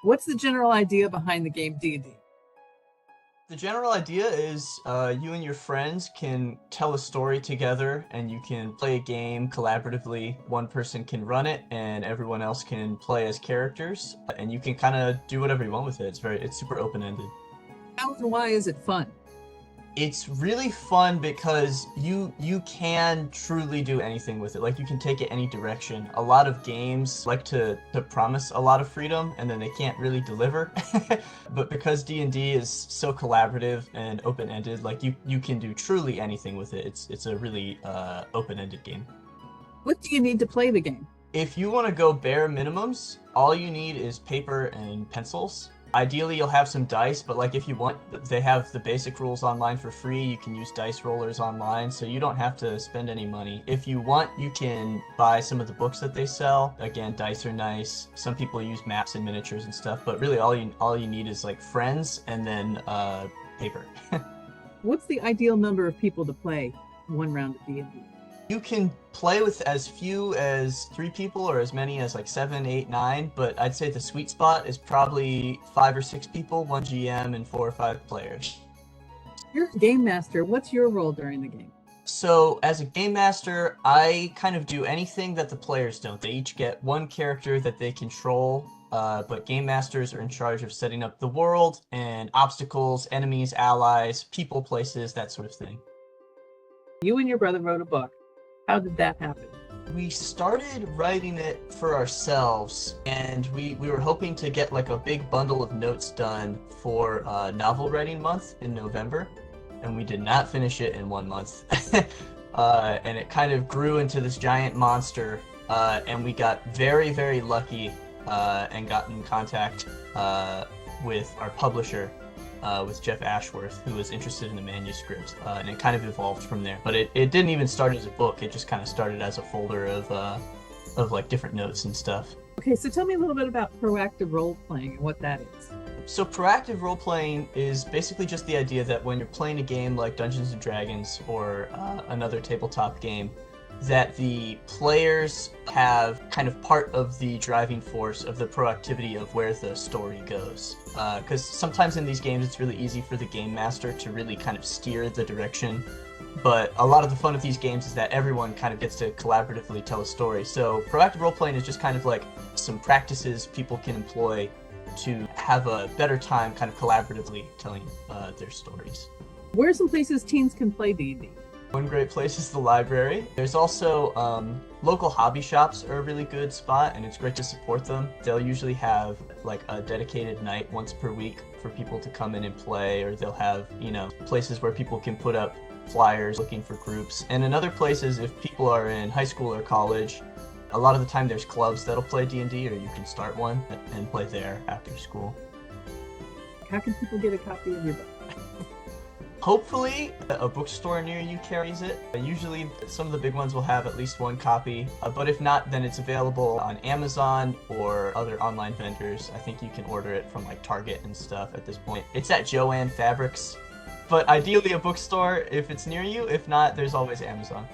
What's the general idea behind the game D&D? The general idea is you and your friends can tell a story together and you can play a game collaboratively. One person can run it and everyone else can play as characters, and you can kind of do whatever you want with it. It's super open-ended. How and why is it fun? It's really fun because you can truly do anything with it. Like, you can take it any direction. A lot of games like to promise a lot of freedom and then they can't really deliver. But because D&D is so collaborative and open-ended, like you can do truly anything with it. It's a really open-ended game. What do you need to play the game? If you want to go bare minimums, all you need is paper and pencils. Ideally, you'll have some dice, but like if you want, they have the basic rules online for free. You can use dice rollers online, so you don't have to spend any money. If you want, you can buy some of the books that they sell. Again, dice are nice. Some people use maps and miniatures and stuff, but really all you need is like friends and then paper. What's the ideal number of people to play one round of D&D? You can play with as few as 3 people or as many as like 7, 8, 9, but I'd say the sweet spot is probably 5 or 6 people, 1 GM, and 4 or 5 players. You're a game master. What's your role during the game? So as a game master, I kind of do anything that the players don't. They each get one character that they control, but game masters are in charge of setting up the world and obstacles, enemies, allies, people, places, that sort of thing. You and your brother wrote a book. How did that happen? We started writing it for ourselves, and we were hoping to get like a big bundle of notes done for novel writing month in November, and we did not finish it in 1 month. And it kind of grew into this giant monster, and we got very, very lucky and got in contact with our publisher, with Jeff Ashworth, who was interested in the manuscript, and it kind of evolved from there. But it didn't even start as a book. It just kind of started as a folder of like different notes and stuff. Okay, so tell me a little bit about proactive role-playing and what that is. So proactive role-playing is basically just the idea that when you're playing a game like Dungeons & Dragons or another tabletop game, that the players have kind of part of the driving force of the proactivity of where the story goes. Because sometimes in these games it's really easy for the game master to really kind of steer the direction, but a lot of the fun of these games is that everyone kind of gets to collaboratively tell a story. So proactive role-playing is just kind of like some practices people can employ to have a better time kind of collaboratively telling their stories. Where are some places teens can play D&D? One great place is the library. There's also local hobby shops are a really good spot, and it's great to support them. They'll usually have like a dedicated night once per week for people to come in and play, or they'll have, places where people can put up flyers looking for groups. And in other places, if people are in high school or college, a lot of the time there's clubs that'll play D&D, or you can start one and play there after school. How can people get a copy of your book? Hopefully, a bookstore near you carries it. Usually, some of the big ones will have at least 1 copy, but if not, then it's available on Amazon or other online vendors. I think you can order it from like Target and stuff at this point. It's at Joann Fabrics, but ideally a bookstore if it's near you. If not, there's always Amazon.